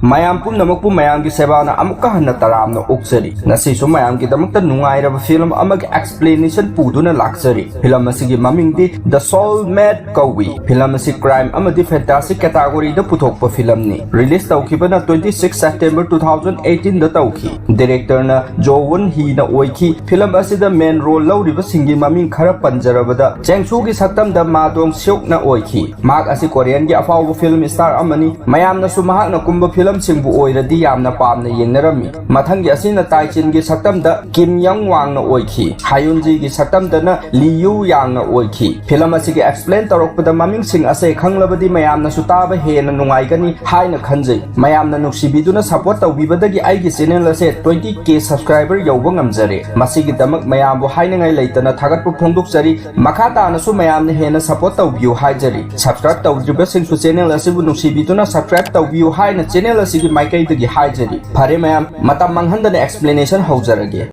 mayam pum namukpu mayam ki sebana amukka hanna taramna uksari nasi su mayam ki damakta nungairaba film amag explanation puduna laksari film asigi maming di The Soulmate Kawi film asi crime amadi fantastic category da puthokpa film ni release tawkhibana 26 September 2018 da tawkhi director na Jo Won Hee na oikhi film asida main role lawriba singi maming khara panjarabada Chengsu gi saktam da Ma Dong Seok na oikhi mak asi Korean gi afawba film star amani mayam na su mahak na kumba film singbu oiradi yamna pamna yengnarami mathangi asina Taichin gi saktam da Kim Young Wang na oikhi Hayunji gi saktam da na Lee Yu Yang na oikhi film asi gi explain tarokpada maming sing ase khanglabadi mayam na su taba hena nungai gani haina khanjai mayam na nuksibiduna support tawbibadagi aigi channel ase 20k subscriber yawba ngamjare masigi damak mayam bu haina ngai leitana thagatpu phongdokjari makha ta na su mayam na hena support tawbiu haijari subscribe tawdriba sing su channel ase bu nuksibiduna subscribe tawbiu haina channel ase gi maikai dagi haijari phare mayam matam manghandana explanation haujarage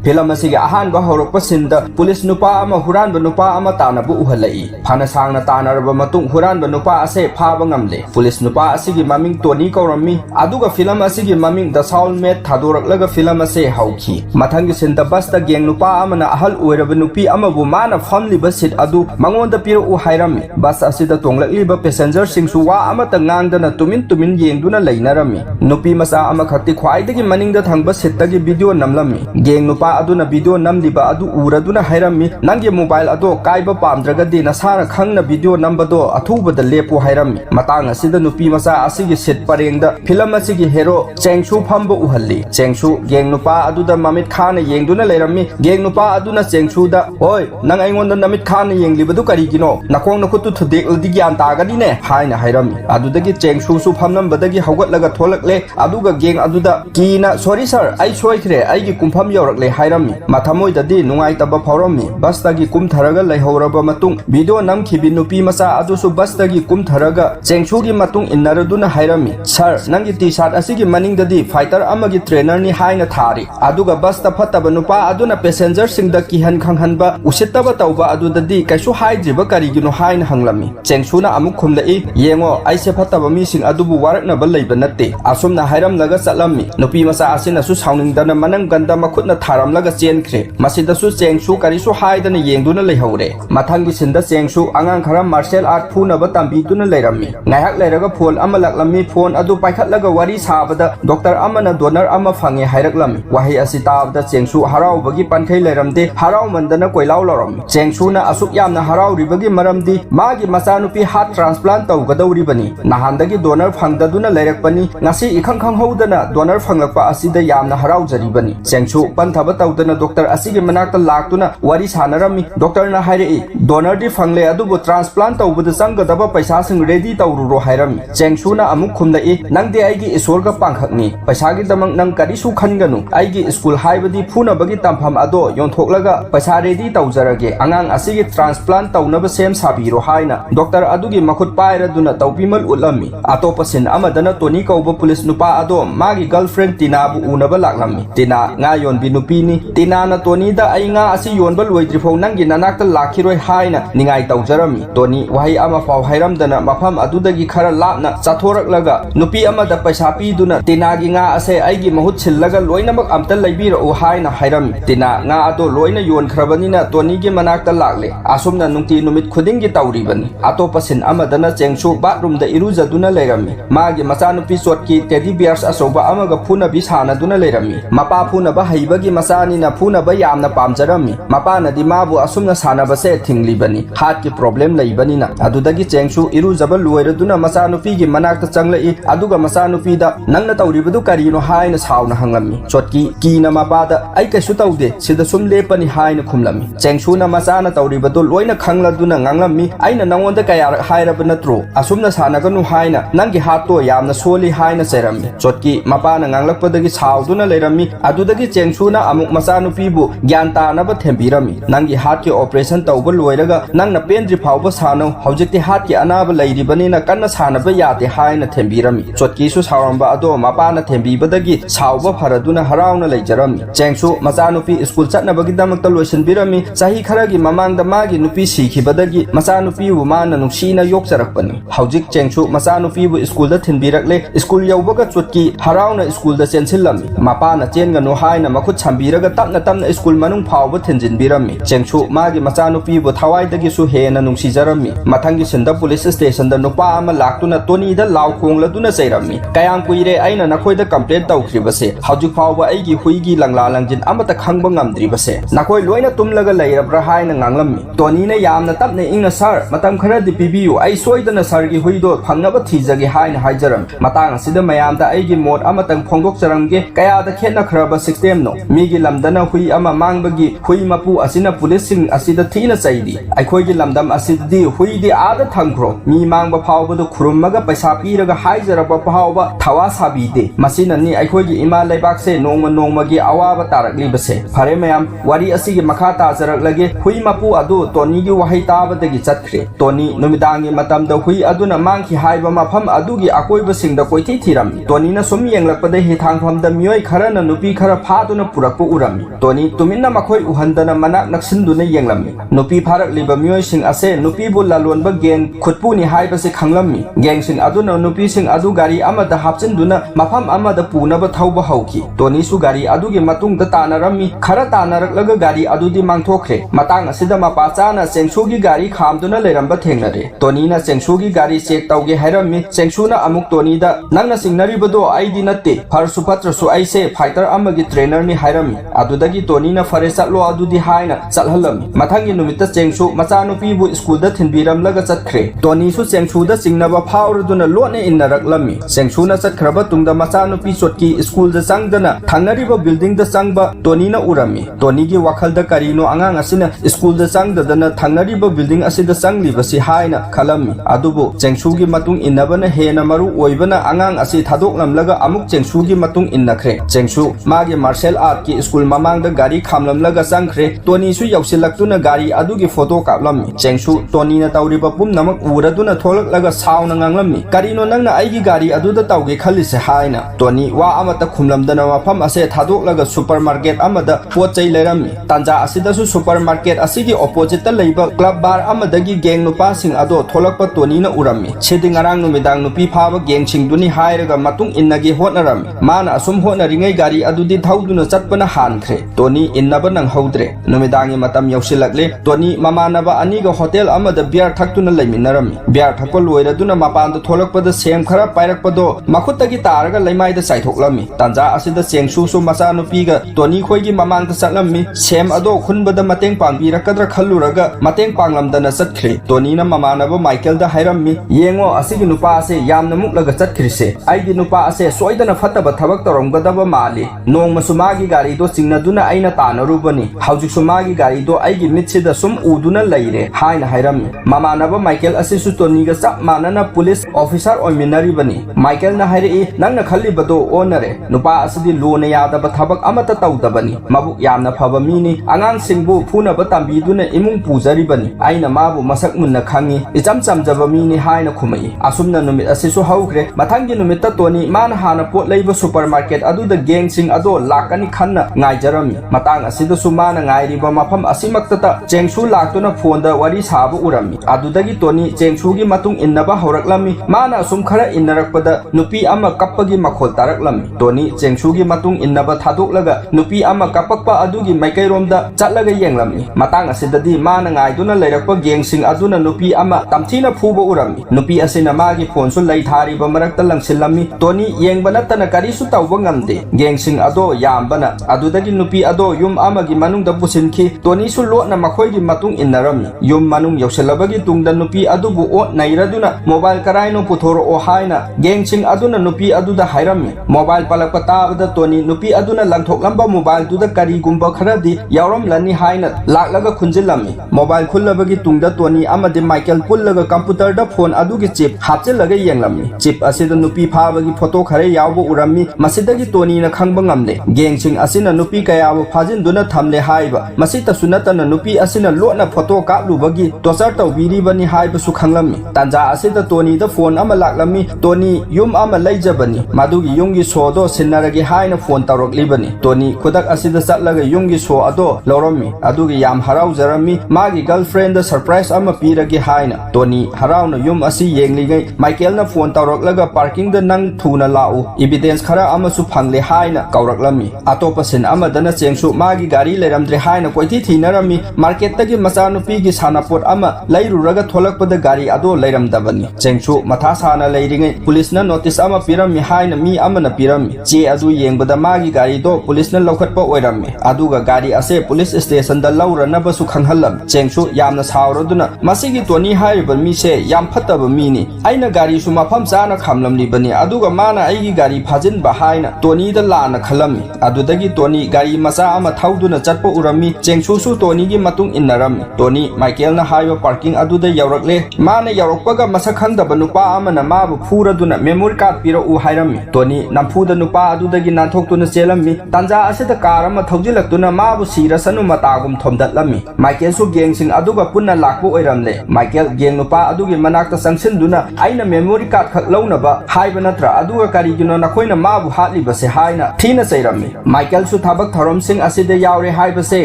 film asigi ahanba horokpa sinda police nupa ama huranba nupa ama tanabu uhalai phana sangna tanaraba matung huranba nupa ase phaba ngamle police nupa asigi maming Tony Kaurami aduga film asigi maming The Soulmate thadoraklaga film ase hauki mathangi sinda bus ta geng nupa amana ahal oiraba nupi amabu mana famliba sit adu mangonda piru u hairami bus asida tonglakliba passenger singsu wa amata ngangdana tumin yengduna leinarami nupi masa ama khakti khwaidagi maningda thangba sittagi video namlami geng nupa aduna video namliba adu uraduna hairami nangi mobile ado kaiba pamdragadi nasara khangna video nambado athubada lepu hairami matang asida nupi masa asigi sit parengda film asigi hero Chengsu phamba uhalli Chengsu geng nupa aduda Mamit Khan yengduna leirami geng nupa aduna Chengsu da oi nang aingonda Namit Khan yenglibadu karigino nakong nakutu thudek uldi gyan tagadi ne haina hairami adudagi Chengsu su phamnambadagi hawgatlaga tholakle aduga geng aduda kina sorry sir ai soikhre ai gi kumpham yorakle hairami mathamoi dadi nungai taba phawrami bus tagi kum tharaga laihoraba matung video namkhibi nupi masa adusu bus tagi kum tharaga Chengsu gi matung innaraduna hairami sir nangi t-shirt asigi maning dadi fighter amagi trainer ni haina thari aduga bus ta phataba nupa aduna passenger singda kihan khanghanba usittaba tawba adudadi kaisu haidriba karigino haina hanglami Chengsu na amuk khumlai yengo aise phataba mi sing adubu warakna ba leiba natte asumna hairam laga chatlami nupi masa asina su sauningdana manang ganda makhutna tharam laga chenkre masidasu Chengsu karisu haidana yengduna leihore mathangi sinda Chengsu angang khara martial art phunaba tambiduna leirami ngaiak leiraga phone ama laklami phone adu paikhatlaga wari sabada doctor amana donor ama phange hairaklami wahi asitabda Chengsu haraubagi pankhai leiramde harau mandana koilau lorami Chengsu na asuk yamna harauribagi maramdi magi masanupi heart transplant tawgadawribani nahandagi donor phangdaduna leirakpani ngasi ikhang khang hodana donor phanglakpa asida yamna haraujaribani Chengsu panthaba tawdana doctor asigi manakta laktuna wari sanarami doctor na hairei donor di phangle adubu transplant tawbada sangadaba paisa sing ready tawruro hairami Chengsu na amuk khumlai nangde aigi isorga pangkhakni paisa gi damang nang karisu khanganu aigi school haibadi phuna bagi tampham ado yonthoklaga paisa ready tawjarage angang asigi transplant tawnaba sem sabiro haina doctor adugi makhut pairaduna tawpimal ulami atopasin amadana Tony Kauba police nupa ado magi girlfriend Tina bu unaba laklami Tina nga yon bi nupini Tina na Tony da ai nga asi yonba loidrifau nangi nanakta lakhiroi haina ningai tawjarami Tony wahi ama faw hairamdana mafam adudagi khara lapna chathораklaga nupi amada paisa piduna Tina gi nga ase aigi mahut sillaga loinamak amta laibira u haina hairami Tina nga ado loina yon khrabanina Tony gi manakta lakle asumna nungti numit khudingi tawribani atopasin amadana Chengsu bathroom da irujaduna leirami magi machanupi chotki teddy bears asoba amaga phuna bi sanaduna leirami mapa phuna ba haibagi masani na phuna ba yamna pamjarami mapa na di mabu asumna sanabase thinglibani heart ki problem leibani na adudagi Chengsu irujaba loiraduna machanupi gi manakta changlai aduga machanupi da nangna tawribadu karino haina sauna hangami chotki kina mapa da ai kaisu tawde sida sum lepani haina khumlami Chengsu na machana tawribadu loina khangladuna nganglami aina nangonda kaya hairaba natro asumna sanaganu haina nangi hatto yamna soli haina serami chotki mapa na nganglakpadagi sauduna leirami adudagi Chengsu na amu अमुक मचानुपीबु ग्यान तानब थेंबीरमी नंगी heart के operation तौब लोइरगा नंगना पेंद्रि फाउब सानो हौजिक्ति heart के अनाब लैरिबनिना कन्ना सानब यादे हायना थेंबीरमी चोटकीसु सावरंबा अदो मापाना थेंबीबदगी साउब फरदुना हराउना लैजरमी चेंगसु मचानुपी स्कूल चटनबगिदमक्ता लोइसनबिरमी चाही खरगी ममांगदा मागी नुपी सिखिबदगी मचानुपीबु माना नुक्सीना योक्चरकपनी हौजिक चेंगसु मचानुपीबु स्कूलदा थिनबिरकले स्कूल यौबगा चोटकी हराउना स्कूलदा चेंसिलमी मापाना चेनगनु हायना मखुत छांबीरगा तपना तपना स्कूल मनुंग फाउब थिनजिनबिरमी चेंगसु मागी मचानुपीबु थवाइदगिसु हेना नुक्सीजरमी मथंगी सिंदा पुलिस स्टेशनदा नुपा अमा लाक्तुना टोनीदा लाउखोंगलदुना चैरमी कयाम कुइरे आइना नखोइदा complain तौख्रिबसे हौजिक फाउब आइगी हुइगी Langla लंजिन अमता खंगबा ngamdribase nakoi loina tumlaga leirabra haina nganglammi tonina yamna tapne ingna sar matam kharadi pibiyu ai soidana sargi huido phangnaba thijagi haina haijaram matang asida mayamda aigi mod amatang phongdok charamge kayada khetna khraba system no migi lamdana hui ama mangbagi hui mapu asina police sing asida thina chaidi aikhoi gi lamdam asiddi hui di ada thangkhro mi mangba phawbadu khurummaga paisa piraga haijaraba phawba thawa sabide masina ni aikhoi gi ima leibak se nongma gi awaba tarakli base fare mayam wari asigi makha tajaragলাগে hui mapu adu toni gi wahai tabadagi chatre toni numidangi matamda hui aduna mangki haiba mafam adugi akoiba singda koithi thirami toni na sum yenglakpada he thangfamda miyoi kharana nupi khara phaduna purakpu urami toni tuminna makhoi uhandana manak naksinduna yenglami nupi pharak liba miyoi sing ase nupi bu lalonba gen khutpu ni haiba se khanglammi geng sing aduna nupi sing adu gari amada hapchinduna mafam amada punaba thauba hauki toni su gari adugi matung da tanarami khara तानरकलग गाड़ी अदुदी मांगथोखरे मतांग असिदा मपाचाना चेंगसुगी गाड़ी खामदुना लेरंबा थेंगनरे तोनीना चेंगसुगी गाड़ी check तौगे हैरमि चेंगसुना अमुक तोनीदा नंगना सिंगनरिबदो आईदी नत्ते फरसु पत्रसु आइसे fighter अमगी trainer नि हैरमि अदुदगी तोनीना फरे चलो अदुदी हायना चलहलमि मथंगी नुमिता चेंगसु मचानुपीबु स्कूलदा थिनबिरमलगा चतखरे तोनीसु चेंगसुदा सिंगनबा फावरदुना लोने इन्नरकलमि चेंगसुना चतखरबा तुंगदा मचानुपी चोटकी स्कूलदा चंगदना थांगनरिबा बिल्डिंगदा चंगबा तोनीना उरमि तोनीगी वखलदा करीनो आंगांग असिना स्कूलदा चंगदना थांगनरिबा बिल्डिंग असिदा चंगलिबसि हायना खलमि अदुबु चेंगसुगी मतुंग इन्नबना हेना मरु ओइबना आंगांग असि थादोकलमलगा अमुक चेंगसुगी मतुंग इन्नखरे चेंगसु मागे मार्शल आर्ट की स्कूल ममांगदा गाड़ी खामलमलगा चंगखरे तोनीसु यौसिलक्तुना गाड़ी अदुगी फोटो कापलमि चेंगसु तोनीना तौरिबा पुमनमक उरदुना थोलकलगा सावना nganglami karino nangna aigi gari aduda tauge khalise haina toni wa amata khumlamdana mafam ase thadok supermarket amada pochai lerami tanja asidasu supermarket asigi opposite ta leiba club bar amadagi geng nupa sing ado tholakpa toni na urami cheding arang numidang nupi phaba geng sing duni hairaga matung innagi hotnarami mana asum hotnaringai gari adudi thauduna chatpana hankhre toni innaba nang haudre numidangi matam yausilakle toni mamanaba aniga hotel amada beer thaktuna leiminarami beer thakpa loiraduna mapanda tholakpada sem khara pairakpado makhutagi taraga leimaida saithoklami tanja asida chengsu su macha nupiga toni khoigi mamangda chaklammi sem ado khunbada mateng pangbirakadra khalluraga mateng panglamdana chatkhre toni na mamanaba michael da hairammi yengo asigi nupa ase yamna muklaga chatkhrise aigi nupa ase soidana fataba thabak toromgadaba mali nongma sumagi gari do singnaduna aina tanarubani haujik sumagi gari do aigi mitsida sum uduna leire haina hairammi mamanaba michael ase su toni ga chap manana police officer oiminari bani michael na hairi nangna khalli bado onare nupa asidi lone yadaba thabak amata tawdabani mabu yamna phaba mini angang singbu phuna batambi duna imung pujari bani aina mabu masak munna khangi icam chamjaba mini haina khumai asumna numit asisu haukre mathangi numitta toni man hana pot leiba supermarket aduda gang sing ado lakani khanna ngaijarami matang asida sumana ngairiba mafam asimaktata chengsu laktuna phone da wari sabu urami adudagi toni chengsu gi matung innaba horaklami mana sum khara innarakpada nupi ama kappagi makhol taraklami toni chengsugi matung innaba thadoklaga nupi ama kapakpa adugi maikairomda chatlaga yenglami matang asidadi mana ngaiduna leirakpa gengsing aduna nupi ama tamthina phuba urami nupi asina magi phone su lei thariba marakta langsilami toni yengbana tana karisu tawba ngamde gengsing ado yambana adudagi nupi ado yum amagi manungda pusinki toni su lotna makhoigi matung innarami yum manung yauselabagi tungda nupi adubu o nairaduna mobile karaino puthoro o haina gengsing aduna nupi aduda hairami mobile palakpa tabada toni nupi aduna langthoklamba mobile duda kari gumba kharadi yawram lani haina laklaga khunjilami mobile khullabagi tungda toni amade michael pullaga computer da phone adugi chip hapchilaga yenglami chip asida nupi phabagi photo khare yawbo urami masidagi toni na khangba ngamle gengsing asina नुपी कयाबु फाजिनदुना थमले हाइबा मसितसु नतन नुपी असिना लोना photo कापलुबगी टोचर तौबीरिबनी हाइबसु खंगलम्मी तंजा असिदा टोनी द फोन अमा लाक्लम्मी टोनी युम अमा लैजबनी मदुगी युंगी सोदो सिन्नरगे हाइना फोन तौरक्लिबनी टोनी खुदक असिदा चटलगा युंगी सो अदो लौरम्मी अदुगी याम हराउजरम्मी मागी गर्लफ्रेंड द सरप्राइज अमा पीरगे हाइना टोनी हराउना युम असि येंगलिगै माइकेलना फोन तौरक्लगा पार्किंग द नंग थुना लाउ एविडेंस खरा अमसु फंगले हाइना कौरक्लम्मी अतोप सिन अमदना चेंगसु मागी गाड़ी लेरमद्रे हाइना कोइथि थिनरम्मी मार्केट तगी मचानुपीगी सानापोट अमा लैरुरगा थोलकपद गाड़ी अदो लैरमदबनी चेंगसु मथा साना लैरिङै पुलिसना नोटिस अमा पिरम्मी हाइना मी अमना पिरम्मी चे अदु येंगबदा मागी गाड़ी दो पुलिसना लौखटप ओइरम्मी अदुगा गाड़ी असे पुलिस स्टेशन द लौरनबसु खंगहल्लम चेंगसु यामना सावरदुना मसिगी टोनी हाइबा मीसे याम फत्तब मीनी आइना गाड़ी सु मफम चाना खामलमलिबनी अदुगा माना आइगी गाड़ी फाजिनबा हाइना टोनी द लाना खलम्मी अदुदगी टोनी गाड़ी मचा अमा थौदुना चटप उरम्मी चेंगसु सु टोनी गी मतुंग इन्नरम्मी टोनी माइकेलना हाइबा पार्किंग अदुदा यौरक्ले माना यौरक्पगा मसक खंगदबा नुपा अमना माबु फुरदुना मेमोरी कार्ड पिरउ हाइरम्मी टोनी नमफुदा नुपा अदुदगी नाथोक्तुना चेलम्मी तंजा असिदा कार अमा थौजिलक्तुना माबु सिरसनु मतागुम थोमदतलम्मी माइकेल सु गेंगसिंग अदुगा पुन्ना लाक्पु ओइरमले माइकेल गेंग नुपा अदुगी मनाक्ता संगसिनदुना आइना मेमोरी कार्ड खक लौनबा हाइबा नत्रा अदुगा कारिगिनो नखोइना माबु हातलिबसे हाइना थीना चैरम्मी माइकेल सु थाबक थौरमसिंग असिदा यावरे हाइबसे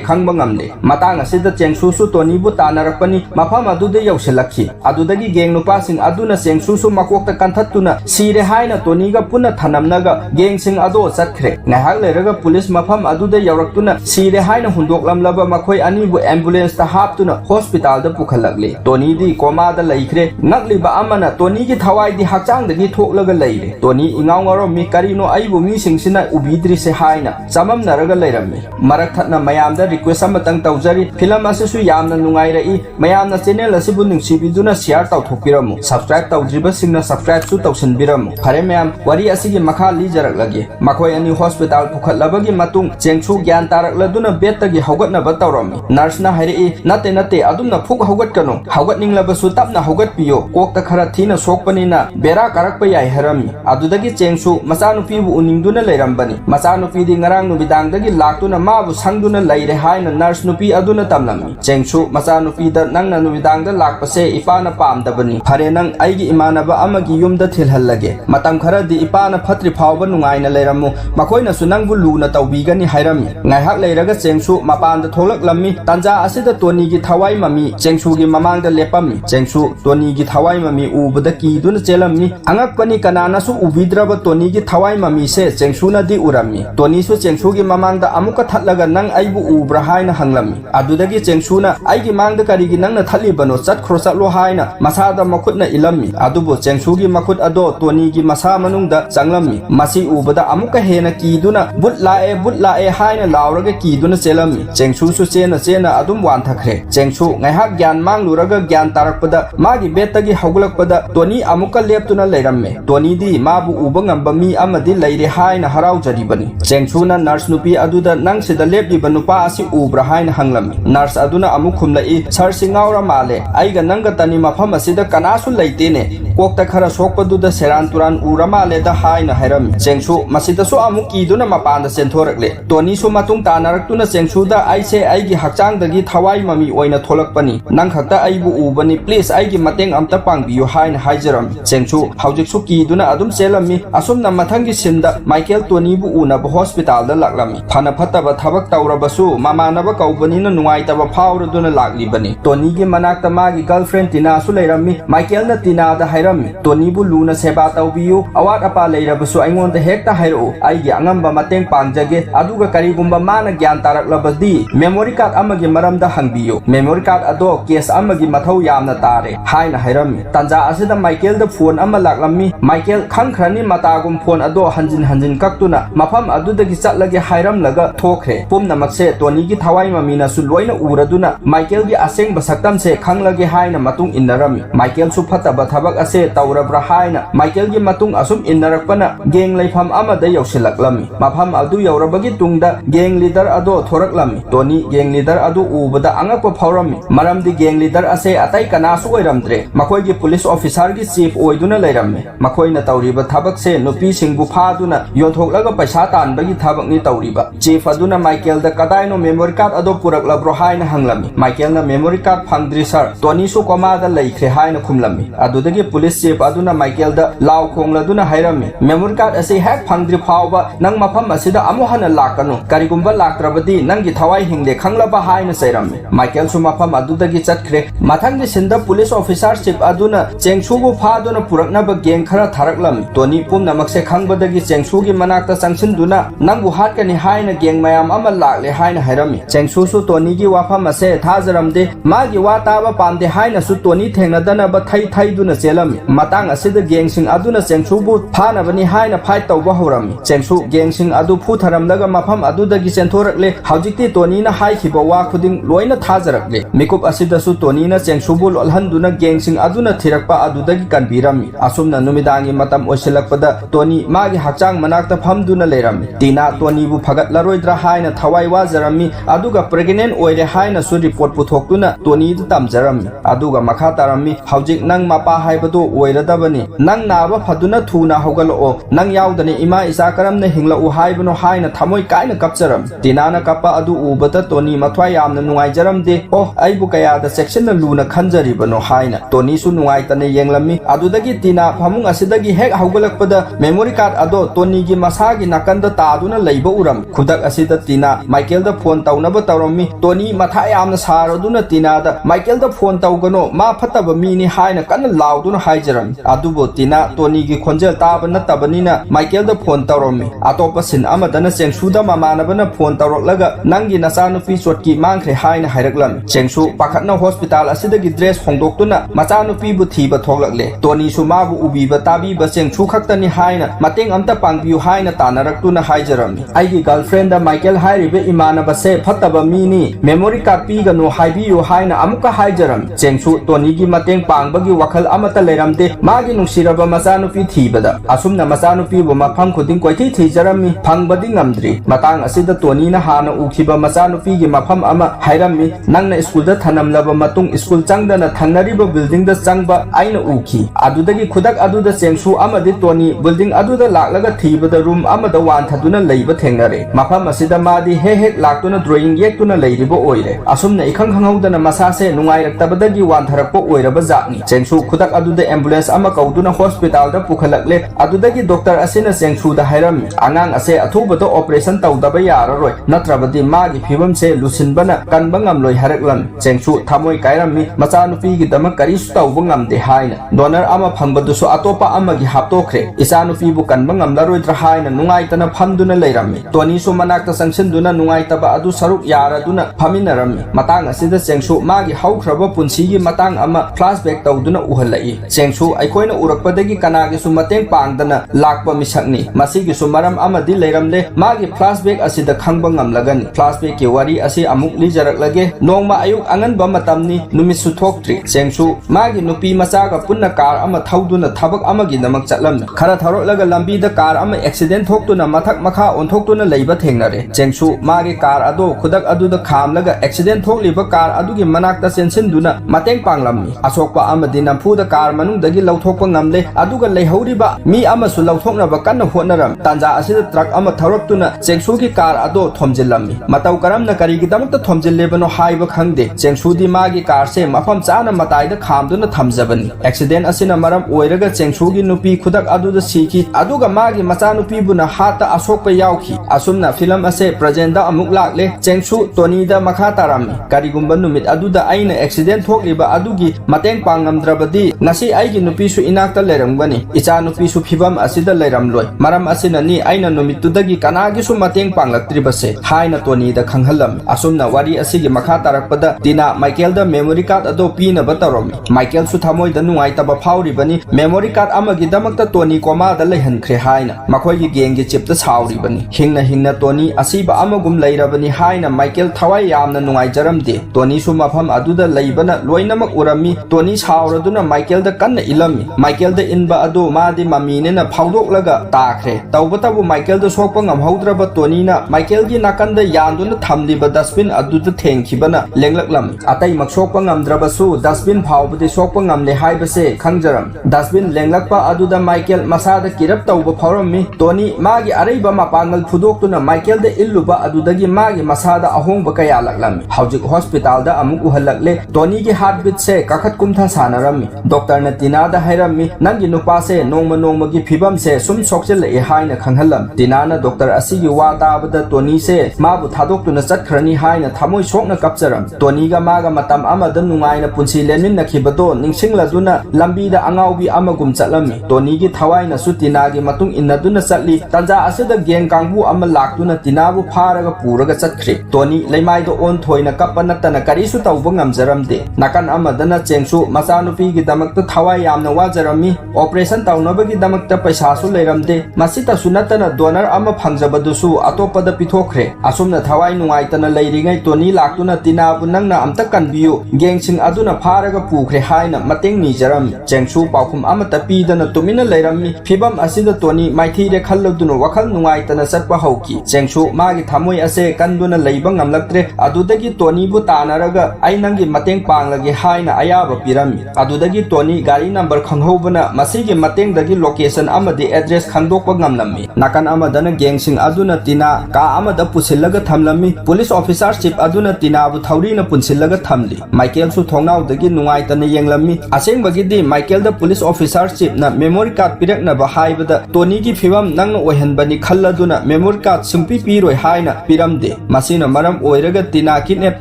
खंगबा ngamle matang asida chengsu su toni bu tanarakpani mafam adude yausilakhi adudagi geng nupa sing aduna chengsu su makokta kanthattuna sire haina toni ga punna thanamnaga geng sing ado chatkre nahak leraga police mafam adude yauraktuna sire haina hundoklamlaba makhoi ani bu ambulance ta haptuna hospital da pukhalakle toni di koma da laikre nakliba amana toni gi thawai di hakchang dagi thoklaga leire toni ingaw ngaro mi karino aibu mi singsina ubidri se haina chamam naraga leirammi marak thatna mayam da request amatang tawjari film asisu yamna nungai rai mayamna channel asibu ningsibiduna share tawthokpiramu subscribe tawdriba singna subscribe su tawsinbiramu phare mayam wari asigi makha li jarak lage makhoi ani hospital pukhatlabagi matung chengchu gyan tarakladuna betagi haugatna ba tawrami nurse na hairi nate adumna phuk haugat kanu haugatninglaba su tapna haugat piyo kokta khara thina sokpanina bera karakpa yai harami adudagi chengchu machanupi bu uningduna leirambani machanupi di ngarang nubidangdagi laktuna mabu sangduna leire haina nurse nupi aduna tamlami chengchu machanupi da nangna nubidangda lakpase ipana pamdabani phare nang aigi imanaba amagi yumda thilhallage matam khara di ipana phatri phawba nungaina leiramu makoina su nangbu luna tawbigani hairami ngaihak leiraga chengchu mapanda tholaklammi tanja asida toni gi thawai mami chengchu gi mamangda lepammi chengchu toni gi thawai mami ubada ki duna chelammi angakpani kanana su ubidraba toni gi thawai mami se chengchu na di urami toni su chengchu gi mamangda amuka thatlaga nang aibu ubra haina hanglammi adudagi chengchu na aigi mangda karigi nangna thalibano chat khrochalo haina masada makhutna ilammi adubo chengchu gi makhut ado toni gi masa manungda changlammi masi ubada amuka hena ki duna butlae haina lauraga ki duna chelammi chengchu su chena adum wan thakre chengchu ngaihak gyan mangluraga gyan tarakpada magi betagi hauglakpada toni amuka leptuna leiramme toni di mabu uba ngamba mi amadi leire haina harau jaribani chengchu na nurse nupi aduda nang sida lepliba nupa asi ubra haina hanglammi nurse aduna amuk khumlai sir singaura male aiga nanga tani mafam asida kanasu leitene kokta khara sokpaduda seran turan uramale da haina hairam chengchu masida su amuk kiduna mapanda senthorakle toni su matung tanaraktuna chengchu da aise aigi hakchang dagi thawai mami oina tholakpani nang khakta aibu ubani please aigi mateng amta pangbiyu haina haijaram chengchu haujik su kiduna adum selami asumna mathangi sinda michael toni bu una ba hospital da laklami phana phataba thabak tawrabasu mamanaba kaubanina nungaitaba phawraduna laklibani toni gi manakta magi girlfriend tina su leirami michael na tina da hairami toni bu luna seba tawbiyu awat apa leirabasu aingonda hekta hairu aigi angamba mateng pangjage aduga karigumba mana gyan taraklabadi memory card amagi maramda hangbiyu memory card ado case amagi mathau yamna tare haina hairami tanja asida michael da phone ama laklami michael khangkhrani matagum phone ado hanjin kaktuna mafam adudagi chatlage hairam laga thokre pumna makse toni gi thawai mamina su loina uraduna michael gi aseng basaktam se khanglage haina matung innarami michael su phataba thabak ase असे तौरब्रा हाइना Michael की मतुंग assume इन्नरकपना गेंग लेफम अमदा यौसिलक्लमी मफम अदु यौरबगी तुंगदा गेंग leader अदो थोरक्लमी Tony गेंग leader अदु उबदा अंगप फावरमी मरमदी गेंग leader असे अतै Kanasu ओइरमद्रे मखोयगी police officer की chief ओइदुना लेरम्मे मखोयना तौरिबा थबक से नुपी सिंगबु फादुना योंथोकलगा पैसा तानबगी थबकनी तौरिबा चीफ अदुना माइकेल दा कदाइनो मेमोरी कार्ड अदो पुरकलब्रो हाइना हंगलमी माइकेल ना मेमोरी कार्ड फंगद्री सर टोनी सु कोमादा लेख्रे हाइना खुमलमी अदुदगी पुलिस चीफ अदुना माइकेल दा लाव खोंगलदुना हाइरमी मेमोरी कार्ड असे हैक फंगद्री फावबा नंग मफम असिदा अमु हना लाकनु करिगुंबा लाक्त्रबदी नंगी थवाई हिंगले खंगलबा हाइना सैरमी माइकेल सु मफम अदुदगी चटख्रे मथंगी सिंदा पुलिस ऑफिसर चीफ अदुना चेंगसुबु फादुना पुरकनबा गेंग खरा थारकलमी टोनी पुमनमकसे खंगबदगी चेंगसुगी मनाक्ता संगसिनदुना नंगबु हाटकनी हाइना गेंग मयाम अमा लाक्ले हाइना हाइरमी चेंगसुसु टोनीगी वाफम असे थाजरमदे मागी वा ताबा पामदे हाइना सु टोनी थेंगनदनबा थै थैदुना चेलमी मतांग असिदा गेंग सिंग अदुना चेंगसुबु फानबनी हाइना फाइट तौबा हौरमी चेंगसु गेंग सिंग अदु फुथरमलगा मफम अदुदगी चेंथोरकले हौजिकति टोनीना हाइखिबा वा खुदिंग लोइना थाजरकले मिकुप असिदसु टोनीना चेंगसुबु लोलहंदुना गेंग सिंग अदुना थिरकपा अदुदगी कनबिरमी असुमना नुमिदांगी मतम ओसिलकपदा टोनी मागी हक्चांग मनाक्ता फमदुना लेरमी टीना टोनीबु फगतलरोइद्रा हाइना थवाई वाजरमी अदुगा प्रेग्नेंट ओइरे हाइना सु रिपोर्ट पुथोक्तुना टोनीदु तमजरमी अदुगा मखा तारमी हौजिक नंग मपा हाइबदो ओइरदबनी नंग नाबा फदुना थुना हौगलओ नंग याउदने इमा इसा करमने हिंगलउ हाइबनो हाइना थमोय काइना कपचरम टीनाना कपा अदु उबदा टोनी मथ्वाई यामना नुंगाइजरमदे ओ आइबु कयादा सेक्शन लूना खंजरिबनो हाइना टोनी सु नुंगाइतने येंगलमी अदुदगी टीना फमुंग असिदगी हेक हौगलकपदा मेमोरी कार्ड अदो टोनीगी मसागी नाकंदा तादुना लैबा उरम खुदक असिदा टीना माइकेल दा फोन तौनबा तौरमी टोनी मथा यामना सारदुना टीना दा माइकेल दा फोन तौगनो मा फतबा मीनी हाइना कन्न लाउदुना हाइजरम अदुबो टीना टोनीगी खोंजेल ताबा नतबनिना माइकेल दा फोन तौरमी अतोपा सिन अमदना चेंगसुदा ममानबना फोन तौरकलगा नंगी नचानुपी चोटकी मांखरे हाइना हाइरकलम चेंगसु पाखतना हॉस्पिटल असिदगी ड्रेस होंदोक्तुना मचानुपीबु थीबा थोगलकले टोनी सु माबु उबीबा ताबीबा चेंगसु खक्तनी हाइना मतेंग अमता पांगबियु हाइना तानरक्तुना हाइजरमी आइगी गर्लफ्रेंड दा माइकेल हाइरिबे इमानबा से फतबा मीनी मेमोरी कार्ड पीगनो हाइबियु हाइना अमुका हाइजरम चेंगसु टोनीगी मतेंग पांगबगी वखल अमता लेरमदे मागी नुंसिरबा मचानुपी थीबदा असुमना मचानुपीबु मफम खुदिंग कोइथि थीजरमी फंगबदी ngamdri matang asida toni na hana ukhiba machanupi gi mafam ama hairami nangna school da thanamlaba matung school changdana thanariba building da changba aina ukhi adudagi khudak aduda chengsu amadi toni building aduda laklaga thibada room amada wan thaduna leiba thengnare mafam asida madi he laktuna drawing yektuna leiriba oire asumna ikhang khanghaudana masase nungairaktabadagi wan tharakpo oiraba jatni chengsu khudak aduda ambulance ama kauduna hospital da pukhalakle adudagi doctor asina chengsu da hairami angang ase athubada operation tawdaba yararoi natrabadi magi phibam se lusinbana kanba ngamloi haraklam chengsu thamoi kairami machanupi gi damak karisu tawba ngamde haina donor ama phangbadusu atopa amagi haptokre isanupi bu kanba ngamlaroi dra haina nungaitana phamduna leirami toni su manakta sangsinduna nungaitaba adu saruk yaraduna phaminarami matang asida chengsu magi haukraba punsi gi matang ama flashback tawduna uhalai chengsu aikoina urakpadagi kanagi su mateng pangdana lakpa misakni masigi su maram amadi leiramle magi flashback asida khangba ngamlagani flashback ki wari asi amuk lijaraklage nongma ayuk anganba matamni numisu thoktri chengsu magi nupi machaga punna car ama thauduna thabak amagi namak chatlamna khara tharoklaga lambi da car ama accident thoktuna mathak makha onthoktuna leiba thengnare chengsu magi car ado khudak aduda khamlaga accident thokliba car adugi manakta sensinduna mateng panglammi asokpa amadi nampuda car manungdagi lauthokpa ngamle aduga leihauriba mi amasu lauthoknaba kanna hotnaram tanja asida truck ama tharoktuna chengsu ki car ado thomjillammi matau karamna karigidamta thomjillebano haiba khangde chengsu di magi car se mafam chana mataida khamduna thamjabani accident asina maram oiraga chengsu gi nupi khudak aduda siki aduga magi machanupi buna hata asokpa yauki asumna film ase prajenda amuk lakle chengsu toni da makha tarami karigumba numit aduda aina accident thokliba adugi mateng pangamdrabadi ngasi aigi nupi su inakta leramgani icha nupi su phibam asida leramloi maram asina ni aina numitudagi kanagi su mateng panglaktribase haina toni da khanghalam asumna wari asigi makha tarakpada tina michael da memory card ado pina bataromi michael su thamoi da nungai taba phauri bani memory card amagi damakta toni koma da lehan khre haina makhoi gi gengi chipta sauri bani hingna toni asiba amagum leirabani haina michael thawai yamna nungai jaramde toni su mafam aduda leibana loinamak urami toni sauraduna michael da कन्न इलमी Michael the इनबा अदु मादी ममीने न फाउदोकलगा ताखरे तौबतबु Michael द सोकप ngamhaudraba tonina Michael gi nakanda yanduna thamliba dustbin aduda thengkhibana lenglaklam atai maksokpa ngamdraba su dustbin phawbudi sokpa ngamle haibase khangjaram dustbin lenglakpa aduda Michael masada kirap tauba phawrammi toni magi areiba mapangal phudoktuna Michael da illuba adudagi magi masada ahongba kaya laklami hawjik hospital da amuk uhallakle toni gi heartbeat se kakhat kumtha sanarami doctor na tina da hairammi nangi nupa se nongma gi phibam se sum sokchel e haina khanghalam tina na doctor asigi wa tabada toni se mabu thadokuna chatkrani haina thamoi sokna kapcharam toni ga maga matam amada nungaina punsi lenin na khibado ningsingladuna lambi da angaubi amagum chatlami toni gi thawaina su tina gi matung innaduna chatli tanja asida geng kangbu ama laktuna tinabu pharaga puraga chatkri toni leimai do on thoina kapana tana karisu tawba ngamjaramde nakan amadana chengsu masanupi gi damakta thawai yamna wajarami operation tawnabagi damakta paisa su leiramde masita sunatana donor ama phangjabadusu atopada pithokre asumna thawai nungaitana leiringai toni laktuna tinabu nangna amta kanbiyu gengsing aduna pharaga pukhre haina mateng nijaram chengsu paukhum amata pidana tumina leirammi phibam asida toni maithi re khalladuna wakhal nungaitana satpa hauki chengsu magi thamoi ase kanduna leiba ngamlaktre adudagi toni bu tanaraga ainangi mateng panglagi haina ayaba pirami adudagi toni gari number khanghobana masigi mateng dagi location amadi address khangdokpa ngamlammi nakan amadana gengsing aduna tina ka amada pusillaga thamlami police officer chief aduna tina bu thaurina punsillaga thamli Michael su thongnau dagi nungaitana yenglami asengbagi di Michael da police officer chief na memory card pirakna ba haibada toni gi phibam nangna oihanbani khalladuna memory card sumpi piroi haina piramde masina maram oiraga tina kidnap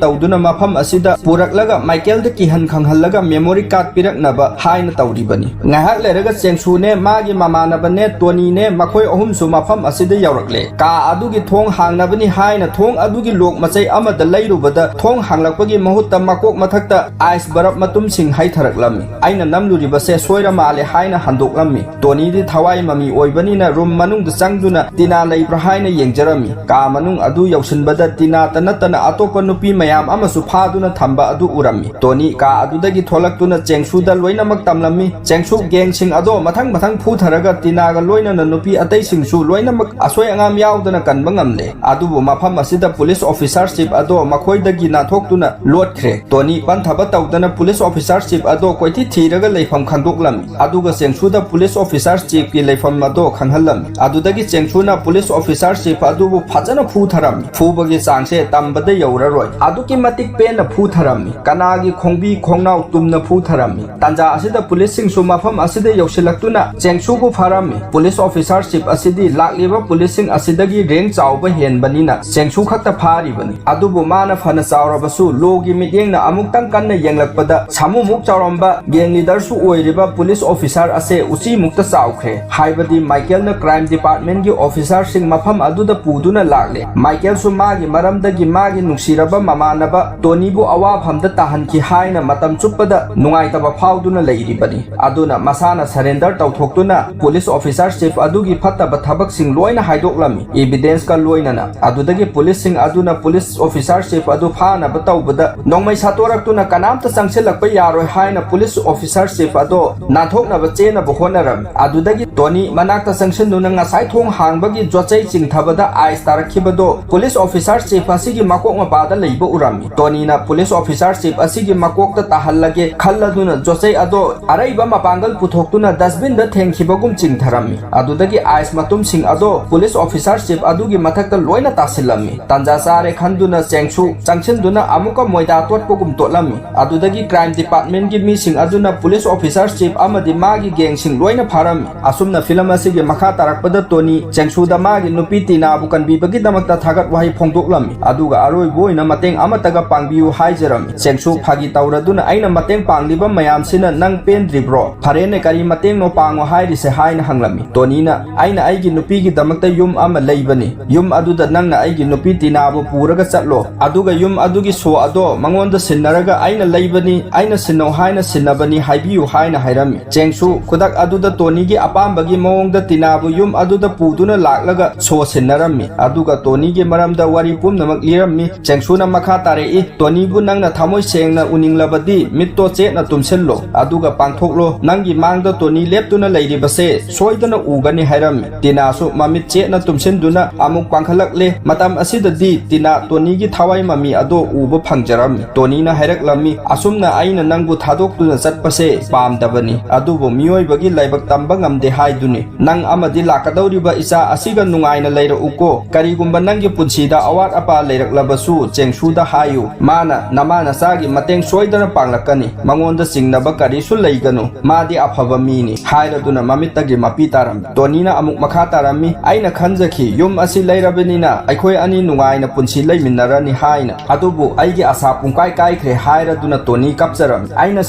tawduna mafam asida puraklaga Michael da kihan khanghallaga memory card pirakna ba haina tawribani ngahak leraga chengsu ne magi mamanaba ne toni ne makhoi ahum su mafam asida yaurakle ka adugi thong hangnabani haina thong adugi lok machai amada leirubada thong hanglakpagi mahutta makok mathakta ice barap matum sing haitharaklami aina namluriba se soira male haina handoklammi toni di thawai mami oibani na room manung da changduna tina leibra haina yengjarami ka manung adu yausinbada tina tanatana atopa nupi mayam amasu phaduna thamba adu urami toni ka adudagi tholaktuna chengsu da loinamak tamlami chengsu gengsing ado mathang phu tharaga tina ga loina na nupi atai singsu loinamak asoi angam yaudana kanba ngamle adubu mafam asida police officer chief ado makhoidagi na thoktuna lotkhre toni panthaba tawdana police officer chief ado koithi thiraga leifam khangdoklami aduga chengsu da police officer chief ki leifam ado khanghallam adudagi chengsu na police officer chief adubu phajana phu tharam phubagi changse tambada yauraroi aduki matik pen na phu tharami kanagi khongbi khongnau tumna phu tharami tanja asida police singsu mafam asida yausilaktuna chengsu bu pharami police officer chief asidi lakliba police sing asidagi rank chawba henbanina chengsu khakta pharibani adubu mana phana chawrabasu logi mityeng na amuktang kanna yenglakpada samu muk chawramba gang leader su oiriba police officer ase uchi mukta chawkhre haibadi Michael na crime department gi officer sing mafam aduda puduna lakle Michael su magi maramdagi magi nuksiraba mamanaba toni bu awa phamda tahanki haina matam chuppada nungaitaba phawduna leiribani aduna masana surrender tawthoktuna police officer chief adugi phattaba thabak sing loina haidoklami evidence ka loina na adudagi police sing aduna police officer chief adu phana batawbada nongmai satoraktuna kanamta changselakpa yaroi haina police officer chief ado nathokna ba chena ba honaram adudagi toni manakta changsenuna ngasai thong hangbagi jochai chingthabada ice tarakhibado police officer chief asigi makok mabada leiba urami toni na police officer chief asigi makokta tahallage khalladuna jochai ado araiba mapangal puthoktuna dustbin da thengkhibagum chingtharami adudagi ice matum sing ado police officer chief adugi mathakta loina tasilami tanja sare khanduna chengsu changchenduna amuka moida totpogum totlami adudagi crime department gi mi sing aduna police officer chief amadi magi gang sing loina pharami asumna film asigi makha tarakpada toni chengsu da magi nupi tina bukan bibagi damakta thagat wahi phongdoklami aduga aroi boina mateng amataga pangbiu haijarami chengsu phagi tawraduna aina mateng pangliba mayam sina nang pendribro pharene kari mateng no pango hairise haina hanglami toni na aina aigi nupi gi damakta yum ama leibani yum aduda nangna aigi nupi tinabu puraga chatlo aduga yum adugi so ado mangonda sinnaraga aina leibani aina sinno haina sinnabani haibiu haina hairami chengsu kudak aduda toni gi apambagi mawongda tinabu yum aduda puduna laklaga so sinnarami aduga toni gi maramda wari pumnamak lirammi chengsu na makha tarei toni bu nangna thamoi sengna uninglabadi mitto che na tumsello aduga ꯑꯗꯨꯒ ꯄꯥꯡꯊꯣꯛꯂꯣ ꯅꯪꯒꯤ ꯃꯥꯡꯗ ꯇꯣꯅꯤ ꯂꯦꯞꯇꯨꯅ ꯂꯩꯔꯤꯕꯁꯦ ꯁꯣꯏꯗꯅ ꯎꯒꯅꯤ ꯍꯥꯏꯔꯝꯃꯤ ꯇꯤꯅꯥꯁꯨ ꯃꯃꯤꯠ ꯆꯦꯠꯅ ꯇꯨꯝꯁꯤꯟꯗꯨꯅ ꯑꯃꯨꯛ ꯄꯥꯡꯈꯠꯂꯛꯂꯦ ꯃꯇꯝ ꯑꯁꯤꯗꯗꯤ ꯇꯤꯅꯥ ꯇꯣꯅꯤꯒꯤ ꯊꯋꯥꯏ ꯃꯃꯤ ꯑꯗꯣ ꯎꯕ ꯐꯪꯖꯔꯝꯃꯤ ꯇꯣꯅꯤꯅ ꯍꯥꯏꯔꯛꯂꯝꯃꯤ ꯑꯁꯨꯝꯅ ꯑꯩꯅ ꯅꯪꯕꯨ ꯊꯥꯗꯣꯛꯇꯨꯅ ꯆꯠꯄꯁꯦ ꯄꯥꯝꯗꯕꯅꯤ ꯑꯗꯨꯕꯨ ꯃꯤꯑꯣꯏꯕꯒꯤ ꯂꯥꯏꯕꯛ ꯇꯝꯕ ꯉꯝꯗꯦ ꯍꯥꯏꯗꯨꯅꯤ ꯅꯪ ꯑꯃꯗꯤ ꯂꯥꯛꯀꯗꯧꯔꯤꯕ ꯏꯆꯥ ꯑꯁꯤꯒ ꯅꯨꯡꯉꯥꯏꯅ ꯂꯩꯔꯛꯎꯀꯣ ꯀꯔꯤꯒꯨꯝꯕ ꯅꯪꯒꯤ ꯄꯨꯟꯁꯤꯗ ꯑꯋꯥꯠ ꯑꯄꯥ ꯂꯩꯔꯛꯂꯕꯁꯨ ꯆꯦꯡꯁꯨꯗ ꯍꯥꯏꯌꯨ ꯃꯥꯅ ꯅꯃꯥ ꯅꯆꯥꯒꯤ ꯃꯇꯦꯡ ꯁꯣꯏꯗꯅ ꯄꯥꯡꯂꯛꯀꯅꯤ ꯃꯉꯣꯟꯗ ꯆꯤꯡꯅꯕ ꯀꯔꯤꯁꯨ ꯂꯩꯒꯅꯨ ꯃꯥꯗꯤ ꯑꯐꯕ ꯃꯤꯅꯤ ꯍꯥꯏꯔꯗꯨꯅ ꯃꯃꯤꯠꯇꯒꯤ ꯃꯄꯤ ꯇꯥꯔꯝꯃꯤ ꯇꯣꯅꯤꯅ ꯑꯃꯨꯛ ꯃꯈꯥ ꯇꯥꯔꯝꯃꯤ ꯑꯩꯅ ꯈꯟꯖꯈꯤ ꯌꯨꯝ ꯑꯁꯤ ꯂꯩꯔꯕꯅꯤꯅ ꯑꯩꯈꯣꯏ ꯑꯅꯤ ꯅꯨꯡꯉꯥꯏꯅ ꯄꯨꯟꯁꯤ ꯂꯩꯃꯤꯟꯅꯔꯅꯤ ꯍꯥꯏꯅ ꯑꯗꯨꯕꯨ ꯑꯩꯒꯤ ꯑꯁꯥ ꯄꯨꯡꯀꯥꯏ ꯀꯥꯏꯈ꯭ꯔꯦ ꯍꯥꯏꯔꯗꯨꯅ ꯇꯣꯅꯤ ꯀꯞꯆꯔꯝꯃꯤ ꯑꯩꯅ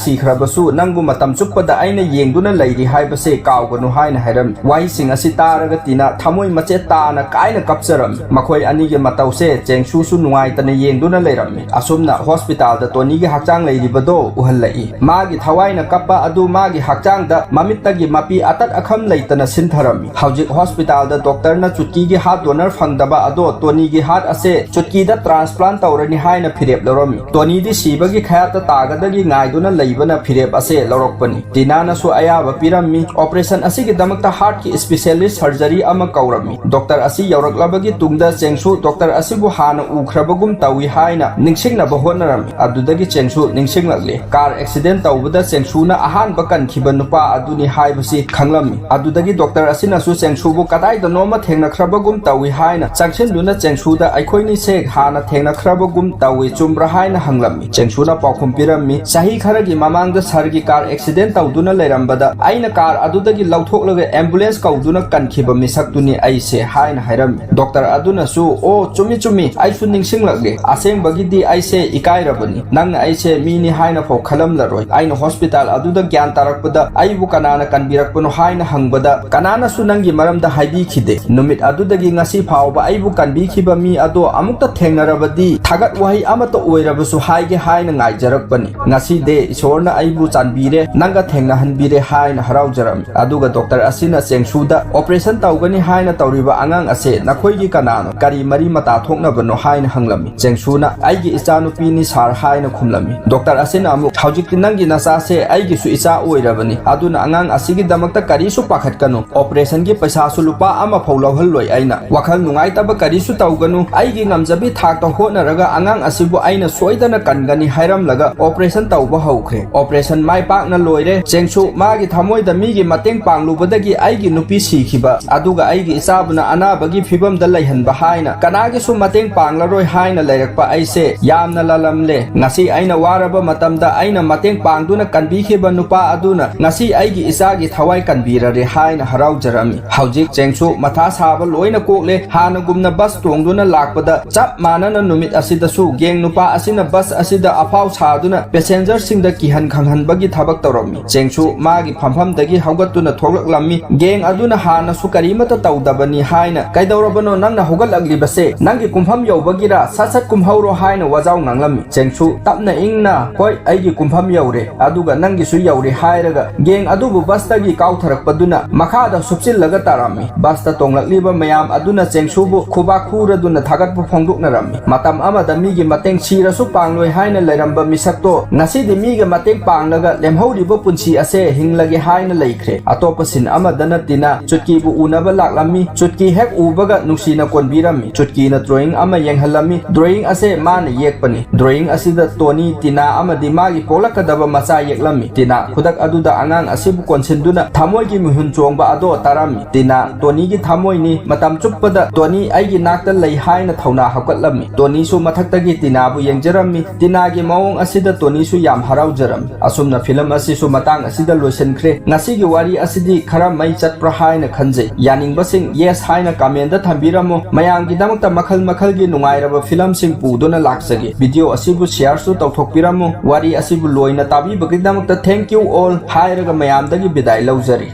ꯁꯤꯈ꯭ꯔꯕꯁꯨ ꯅꯪꯕꯨ ꯃꯇꯝ ꯆꯨꯞꯄꯗ ꯑꯩꯅ ꯌꯦꯡꯗꯨꯅ ꯂꯩꯔꯤ ꯍꯥꯏꯕꯁꯦ ꯀꯥꯎꯒꯅꯨ ꯍꯥꯏꯅ ꯍꯥꯏꯔꯝꯃꯤ ꯋꯥꯍꯩꯁꯤꯡ ꯑꯁꯤ ꯇꯥꯔꯒ ꯇꯤꯅꯥ ꯊꯃꯣꯏ ꯃꯆꯦꯠ ꯇꯥꯅ ꯀꯥꯏꯅ ꯀꯞꯆꯔꯝꯃꯤ ꯃꯈꯣꯏ ꯑꯅꯤꯒꯤ ꯃꯇꯧꯁꯦ ꯆꯦꯡꯁꯨꯁꯨ ꯅꯨꯡꯉꯥꯏꯇꯅ ꯌꯦꯡꯗꯨꯅ ꯂꯩꯔꯝꯃꯤ ꯑꯁꯨꯝꯅ ꯍꯣꯁꯄꯤꯇꯥꯜꯗ ꯇꯣꯅꯤꯒꯤ ꯍꯛꯆꯥꯡ ꯂꯩꯔꯤꯕꯗꯣ ꯎꯍꯜꯂꯛꯏ ꯃꯥꯒꯤ ꯊꯋꯥꯏꯅ ꯀꯞꯄ ꯑꯗꯨ ꯃꯥꯒꯤ ꯍꯛꯆꯥꯡꯗ ꯃꯃꯤꯠꯇꯒꯤ ꯃꯄꯤ ꯑꯇꯠ ꯑꯈꯝ ꯂꯩꯇꯅ ꯁꯤꯟꯊꯔꯝꯃꯤ ꯍꯧꯖꯤꯛ ꯍꯣꯁꯄꯤꯇꯥꯜꯗ ꯗꯣꯛꯇꯔꯅ ꯆꯨꯠꯀꯤꯒꯤ ꯍꯥꯔꯠ ꯗꯣꯅꯔ ꯐꯪꯗꯕ ꯑꯗꯣ ꯇꯣꯅꯤꯒꯤ ꯍꯥꯔꯠ ꯑꯁꯦ ꯆꯨꯠꯀꯤꯗ ꯇ꯭ꯔꯥꯟꯁꯄ꯭ꯂꯥꯟ ꯇꯧꯔꯅꯤ ꯍꯥꯏꯅ ꯐꯤꯔꯦꯞ ꯂꯧꯔꯝꯃꯤ ꯇꯣꯅꯤꯗꯤ ꯁꯤꯕꯒꯤ ꯈꯌꯥꯠꯇ ꯇꯥꯒꯗꯒꯤ ꯉꯥꯏꯗꯨꯅ ꯂꯩꯕꯅ ꯐꯤꯔꯦꯞ ꯑꯁꯦ ꯂꯧꯔꯛꯄꯅꯤ ꯇꯤꯅꯥꯅꯁꯨ ꯑꯌꯥꯕ ꯄꯤꯔꯝꯃꯤ ꯑꯣꯄꯔꯦꯁꯟ ꯑꯁꯤꯒꯤꯗꯃꯛꯇ ꯍꯥꯔꯠꯀꯤ ꯁ꯭ꯄꯦꯁꯤꯌꯦꯂꯤꯁꯠ ꯁꯔꯖꯔꯤ ꯑꯃ ꯀꯧꯔꯝꯃꯤ ꯗꯣꯛꯇꯔ ꯑꯁꯤ ꯌꯧꯔꯛꯂꯕꯒꯤ ꯇꯨꯡꯗ ꯆꯦꯡꯁꯨ ꯗꯣꯛꯇꯔ ꯑꯁꯤꯕꯨ ꯍꯥꯟꯅ ꯎꯈ꯭ꯔꯕꯒꯨꯝ ꯇꯧꯏ ꯍꯥꯏꯅ ꯅꯤꯡꯁꯤꯡꯅꯕ ꯍꯣꯠꯅꯔꯝꯃꯤ ꯑꯗꯨꯗꯒꯤ ꯆꯦꯡꯁꯨ ꯅꯤꯡꯁꯤꯡꯂꯛꯂꯤ ꯀꯥꯔ ꯑꯦꯛꯁꯤꯗꯦꯟ ꯇꯧꯕꯗ ꯆꯦꯡꯁꯨꯅ ꯑꯍꯥꯟꯕ ꯀꯟꯈꯤꯕ ꯅꯨꯄꯥ ꯑꯗꯨꯅꯤ ꯍꯥꯏꯕꯁꯤ ꯈꯪꯂꯝꯃꯤ ꯑꯗꯨꯗꯒꯤ ꯗꯣꯛꯇꯔ ꯑꯁꯤꯅꯁꯨ ꯆꯦꯡꯁꯨꯕꯨ ꯀꯗꯥꯏꯗꯅꯣꯃ ꯊꯦꯡꯅꯈ꯭ꯔꯕꯒꯨꯝ ꯇꯧꯏ ꯍꯥꯏꯅ ꯆꯪꯁꯤꯟꯗꯨꯅ ꯆꯦꯡꯁꯨꯗ ꯑꯩꯈꯣꯏꯅꯤꯁꯦ ꯍꯥꯟꯅ ꯊꯦꯡꯅꯈ꯭ꯔꯕꯒꯨꯝ ꯇꯧꯏ ꯆꯨꯝꯕ꯭ꯔꯥ ꯍꯥꯏꯅ ꯍꯪꯂꯝꯃꯤ ꯆꯦꯡꯁꯨꯅ ꯄꯥꯎꯈꯨꯝ ꯄꯤꯔꯝꯃꯤ ꯆꯍꯤ ꯈꯔꯒꯤ ꯃꯃꯥꯡꯗ ꯁꯔꯒꯤ ꯀꯥꯔ ꯑꯦꯛꯁꯤꯗꯦꯟ ꯇꯧꯗꯨꯅ ꯂꯩꯔꯝꯕꯗ ꯑꯩꯅ ꯀꯥꯔ ꯑꯗꯨꯗꯒꯤ ꯂꯧꯊꯣꯛꯂꯒ ꯑꯦꯝꯕꯨꯂꯦꯟꯁ ꯀꯧꯗꯨꯅ ꯀꯟꯈꯤꯕ ꯃꯤꯁꯛꯇꯨꯅꯤ ꯑꯩꯁꯦ ꯍꯥꯏꯅ ꯍꯥꯏꯔꯝꯃꯤ ꯗꯣꯛꯇꯔ ꯑꯗꯨꯅꯁꯨ ꯑꯣ ꯆꯨꯝꯃꯤ ꯑꯩꯁꯨ ꯅꯤꯡꯁꯤꯡꯂꯛꯂꯦ ꯑꯁꯦꯡꯕꯒꯤꯗꯤ ꯑꯩꯁꯦ ꯏꯀꯥꯏꯔꯕꯅꯤ ꯅꯪꯅ ꯑꯩꯁꯦ ꯃꯤꯅꯤ ꯍꯥꯏꯅ ꯐꯥꯎ ꯈꯜꯂꯝꯂꯔꯣꯏ ꯑꯩꯅ ꯍꯣꯁꯄꯤꯇꯥꯜ ꯑꯗꯨꯗ ꯒ꯭ꯌꯥꯟ ꯇꯥꯔꯛꯄꯗ ꯑꯩꯕꯨ ꯀꯅꯥꯅ ꯀꯟꯕꯤꯔꯛꯄꯅꯣ ꯍꯥꯏꯅ ꯍꯪꯕꯗ ꯀꯅꯥꯅꯁꯨ ꯅꯪꯒꯤ ꯃꯔꯝꯗ ꯍꯥꯏꯕꯤꯈꯤꯗꯦ ꯅꯨꯃꯤꯠ ꯑꯗꯨꯗꯒꯤ ꯉꯁꯤ ꯐꯥꯎꯕ ꯑꯩꯕꯨ ꯀꯟꯕꯤꯈꯤꯕ ꯃꯤ ꯑꯗꯣ ꯑꯃꯨꯛꯇ ꯊꯦꯡꯅꯔꯕꯗꯤ ꯊꯥꯒꯠ ꯋꯥꯍꯩ ꯑꯃꯠꯇ ꯑꯣꯏꯔꯕꯁꯨ ꯍꯥꯏꯒꯦ ꯍꯥꯏꯅ ꯉꯥꯏꯖꯔꯛꯄꯅꯤ ꯉꯁꯤꯗꯤ ꯏꯁꯣꯔꯅ ꯑꯩꯕꯨ ꯆꯥꯟꯕꯤꯔꯦ ꯅꯪꯒ ꯊꯦꯡꯅꯍꯟꯕꯤꯔꯦ ꯍꯥꯏꯅ ꯍꯔꯥꯎꯖꯔꯝꯃꯤ ꯑꯗꯨꯒ ꯗꯣꯛꯇꯔ ꯑꯁꯤꯅ ꯆꯦꯡꯁꯨꯗ ꯑꯣꯄꯔꯦꯁꯟ ꯇꯧꯒꯅꯤ ꯍꯥꯏꯅ ꯇꯧꯔꯤꯕ ꯑꯉꯥꯡ ꯑꯁꯦ ꯅꯈꯣꯏꯒꯤ ꯀꯅꯥꯅꯣ ꯀꯔꯤ ꯃꯔꯤ ꯃꯇꯥ ꯊꯣꯛꯅꯕꯅꯣ ꯍꯥꯏꯅ ꯍꯪꯂꯝꯃꯤ ꯆꯦꯡꯁꯨꯅ ꯑꯩꯒꯤ ꯏꯆꯥꯅꯨꯄꯤꯅꯤ ꯁꯥꯔ ꯍꯥꯏꯅ ꯈꯨꯝꯂꯝꯃꯤ ꯗꯣꯛꯇꯔ ꯑꯁꯤꯅ ꯑꯃꯨꯛ ꯍꯧꯖꯤꯛꯇꯤ ꯅꯪꯒꯤ ꯅꯆꯥꯁꯦ ꯑꯩꯒꯤꯁꯨ ꯏꯆꯥ ꯑꯣꯏꯔꯕꯅꯤ ꯑꯗꯨꯅ ꯑꯉꯥꯡ ꯑꯁꯤꯒꯤꯗꯃꯛꯇ ꯀꯔꯤꯁꯨ ꯄꯥꯈꯠꯀꯅꯨ ꯑꯣꯄꯔꯦꯁꯟꯒꯤ ꯄꯩꯁꯥꯁꯨ ꯂꯨꯄꯥ ꯑꯃ ꯐꯥꯎ ꯂꯧꯍꯜꯂꯣꯏ ꯑꯩꯅ ꯋꯥꯈꯜ ꯅꯨꯡꯉꯥꯏꯇꯕ ꯀꯔꯤꯁꯨ ꯇꯧꯒꯅꯨ ꯑꯩꯒꯤ ꯉꯝꯖꯕꯤ ꯊꯥꯛꯇ ꯍꯣꯠꯅꯔꯒ ꯑꯉꯥꯡ ꯑꯁꯤꯕꯨ ꯑꯩꯅ ꯁꯣꯏꯗꯅ ꯀꯟꯒꯅꯤ ꯍꯥꯏꯔꯝꯂꯒ ꯑꯣꯄꯔꯦꯁꯟ ꯇꯧꯕ ꯍꯧꯈ꯭ꯔꯦ ꯑꯣꯄꯔꯦꯁꯟ ꯃꯥꯏ パꯛꯅ ꯂꯣꯏꯔꯦ ꯆꯦꯡꯁꯨ ꯃꯥꯒꯤ ꯊꯃꯣꯏꯗ ꯃꯤꯒꯤ ꯃꯇꯦꯡ ꯄꯥꯡꯂꯨꯕꯗꯒꯤ ꯑꯩꯒꯤ ꯅꯨꯄꯤ ꯁꯤꯈꯤꯕ ꯑꯗꯨꯒ ꯑꯩꯒꯤ ꯏꯆꯥꯕꯨꯅ ꯑꯅꯥꯕꯒꯤ ꯐꯤꯕꯝꯗ ꯂꯩꯍꯟꯕ ꯍꯥꯏꯅ ꯀꯅꯥꯒꯤꯁꯨ ꯃꯇꯦꯡ ꯄꯥꯡꯂꯔꯣꯏ ꯍꯥꯏꯅ ꯂꯩꯔꯛꯄ ꯑꯩꯁꯦ ꯌꯥꯝꯅ ꯂꯥꯜꯂꯝꯂꯦ ꯉꯁꯤ ꯑꯩꯅ ꯋꯥꯔꯕ ꯃꯇꯝꯗ ꯑꯩꯅ ꯃꯇꯦꯡ ꯄꯥꯡꯗꯨꯅ ꯀꯟꯕꯤꯈꯤꯕ ꯅꯨꯄꯥ ꯑꯗꯨꯅ ꯉꯁꯤ ꯑꯩꯒꯤ ꯏꯆꯥꯒꯤ ꯊꯋꯥꯏ ꯀꯟꯕꯤꯔꯔꯦ ꯍꯥꯏꯅ ꯍꯔꯥꯎꯖꯔꯝꯃꯤ ꯍꯧꯖꯤꯛ ꯆꯦꯡꯁꯨ ꯃꯊꯥ ꯁꯥꯕ ꯂꯣꯏꯅ ꯀꯣꯛꯂꯦ ꯍꯥꯟꯅꯒꯨꯝꯅ ꯕꯁ ꯇꯣꯡꯗꯨꯅ ꯂꯥꯛꯄꯗ ꯆꯞ ꯃꯥꯟꯅꯅ ꯅꯨꯃꯤꯠ ꯑꯁꯤꯗꯁꯨ ꯒꯦꯡ ꯅꯨꯄꯥ ꯑꯁꯤꯅ ꯕꯁ ꯑꯁꯤꯗ ꯑꯐꯥꯎ ꯁꯥꯗꯨꯅ ꯄꯦꯁꯦꯟꯖꯔꯁꯤꯡꯗ ꯀꯤꯍꯟ ꯈꯪꯍꯟꯕꯒꯤ ꯊꯕꯛ ꯇꯧꯔꯝꯃꯤ ꯆꯦꯡꯁꯨ ꯃꯥꯒꯤ ꯐꯝꯐꯝꯗꯒꯤ ꯍꯧꯒꯠꯇꯨꯅ ꯊꯣꯛꯂꯛꯂꯝꯃꯤ ꯒꯦꯡ ꯑꯗꯨꯅ ꯍꯥꯟꯅꯁꯨ ꯀꯔꯤꯃꯠꯇ ꯇꯧꯗꯕꯅꯤ ꯍꯥꯏꯅ ꯀꯩꯗꯧꯔꯕꯅꯣ ꯅꯪꯅ ꯍꯧꯒꯠꯂꯛꯂꯤꯕꯁꯦ ꯅꯪꯒꯤ ꯀꯨꯝꯐꯝ ꯌꯧꯕꯒꯤꯔ ꯁꯠ ꯀꯨꯝꯍꯧꯔꯣ ꯍꯥꯏꯅ ꯋꯥꯖꯥꯎ ꯉꯥꯡꯂꯝꯃꯤ ꯆꯦꯡꯁꯨ ꯇꯞꯅ ꯏꯪꯅ ꯍꯣꯏ ꯑꯩꯒꯤ ꯀꯨꯝꯐꯝ ꯌꯧꯔꯦ ꯑꯗꯨꯒ ꯅꯪꯒꯤꯁꯨ ꯌꯧꯔꯦ ꯍꯥꯏꯔꯒ ꯒꯦꯡ ꯑꯗꯨꯕꯨ ꯕꯁꯇꯒꯤ ꯀꯥꯎꯊꯔꯛꯄꯗꯨꯅ ꯃꯈꯥꯗ ꯁꯨꯞꯆꯤꯜꯂꯒ ꯇꯥꯔꯝꯃꯤ ꯕꯁꯇ ꯇꯣꯡꯂꯛꯂꯤꯕ ꯃꯌꯥꯝ ꯑꯗꯨꯅ ꯆꯦꯡꯁꯨꯕꯨ ꯈꯨꯕꯥꯛ ꯈꯨꯔꯗꯨꯅ ꯊꯥꯒꯠꯄ ꯐꯣꯡꯗꯣꯛꯅꯔꯝꯃꯤ ꯃꯇꯝ ꯑꯃꯗ ꯃꯤꯒꯤ ꯃꯇꯦꯡ ꯁꯤꯔꯁꯨ ꯄꯥꯡꯂꯣꯏ ꯍꯥꯏꯅ ꯂꯩꯔꯝꯕ ꯃꯤꯁꯛꯇꯣ ꯉꯁꯤꯗꯤ ꯃꯤꯒꯤ ꯃꯇꯦꯡ ꯄꯥꯡꯂꯒ ꯂꯦꯝꯍꯧꯔꯤꯕ ꯄꯨꯟꯁꯤ ꯑꯁꯦ ꯍꯤꯡꯂꯒꯦ ꯍꯥꯏꯅ ꯂꯩꯈ꯭ꯔꯦ ꯑꯇꯣꯞꯄ ꯁꯤꯟ ꯑꯃꯗꯅ ꯇꯤꯅꯥ ꯆꯨꯠꯀꯤꯕꯨ ꯎꯅꯕ ꯂꯥꯛꯂꯝꯃꯤ ꯆꯨꯠꯀꯤ ꯍꯦꯛ ꯎꯕꯒ ꯅꯨꯡꯁꯤꯅ ꯀꯣꯟꯕꯤꯔꯝꯃꯤ ꯆꯨꯠꯀꯤꯅ ꯗ꯭ꯔꯣꯌꯤꯡ ꯑꯃ ꯌꯦꯡꯍꯜꯂꯝꯃꯤ ꯗ꯭ꯔꯣꯌꯤꯡ ꯑꯁꯦ ꯃꯥꯅ ꯌꯦꯛꯄꯅꯤ ꯗ꯭ꯔꯣꯌꯤꯡ ꯑꯁꯤꯗ ꯇꯣꯅꯤ ꯇꯤꯅꯥ ꯑꯃꯗꯤ ꯃꯥꯒꯤ ꯄꯣꯛꯂꯛꯀꯗꯕ ꯃꯆꯥ ꯌꯦꯛꯂꯝꯃꯤ ꯇꯤꯅꯥ ꯈꯨꯗꯛ ꯑꯗꯨꯗ ꯑꯉꯥꯡ ꯑꯁꯤꯕꯨ ꯀꯣꯟꯁꯤꯟꯗꯨꯅ ꯊꯃꯣꯏꯒꯤ ꯃꯤꯍꯨꯟ ꯆꯣꯡꯕ ꯑꯗꯣ ꯇꯥꯔꯝꯃꯤ ꯇꯤꯅꯥ ꯇꯣꯅꯤꯒꯤ ꯊꯃꯣꯏꯅꯤ ꯃꯇꯝ ꯆꯨꯞꯄꯗ ꯇꯣꯅꯤ ꯑꯩꯒꯤ ꯅꯥꯛꯇ ꯂꯩ ꯍꯥꯏꯅ ꯊꯧꯅꯥ ꯍꯧꯒꯠꯂꯝꯃꯤ ꯇꯣꯅꯤꯁꯨ ꯃꯊꯛꯇꯒꯤ ꯇꯤꯅꯥꯕꯨ ꯌꯦꯡꯖꯔꯝꯃꯤ ꯇꯤꯅꯥꯒꯤ ꯃꯑꯣꯡ ꯑꯁꯤꯗ ꯇꯣꯅꯤꯁꯨ ꯌꯥꯝ ꯍꯔꯥꯎꯖꯔꯝꯃꯤ ꯑꯁꯨꯝꯅ ꯐꯤꯂꯝ ꯑꯁꯤꯁꯨ ꯃꯇꯥꯡ ꯑꯁꯤꯗ ꯂꯣꯏꯁꯤꯟꯈ꯭ꯔꯦ ꯉꯁꯤꯒꯤ ꯋꯥꯔꯤ ꯑꯁꯤꯗꯤ ꯈꯔ ꯃꯩ ꯆꯠꯄ꯭ꯔꯥ ꯍꯥꯏꯅ ꯈꯟꯖꯩ ꯌꯥꯅꯤꯡꯕꯁꯤꯡ ꯌꯦꯁ ꯍꯥꯏꯅ ꯀꯃꯦꯟꯗ ꯊꯝꯕꯤꯔꯝꯃꯨ ꯃꯌꯥꯝꯒꯤꯗꯃꯛꯇ ꯃꯈꯜ ꯃꯈꯜꯒꯤ ꯅꯨꯡꯉꯥꯏꯔꯕ ꯐꯤꯂꯝꯁꯤꯡ ꯄꯨꯗꯨꯅ ꯂꯥꯛꯆꯒꯦ ꯚꯤꯗꯤꯑꯣ ꯑꯁꯤꯕꯨ ꯁꯤꯌꯔꯁꯨ ꯇꯧꯊꯣꯛꯄꯤꯔꯝꯃꯨ ꯋꯥꯔꯤ ꯑꯁꯤꯕꯨ ꯂꯣꯏꯅ ꯇꯥꯕꯤꯕꯒꯤꯗꯃꯛꯇ ꯊꯦꯡꯛ ꯌꯨ ꯑꯣꯜ ꯍꯥꯏꯔꯒ ꯃꯌꯥꯝꯗꯒꯤ ꯕꯤꯗꯥꯏ ꯂꯧꯖꯔꯤ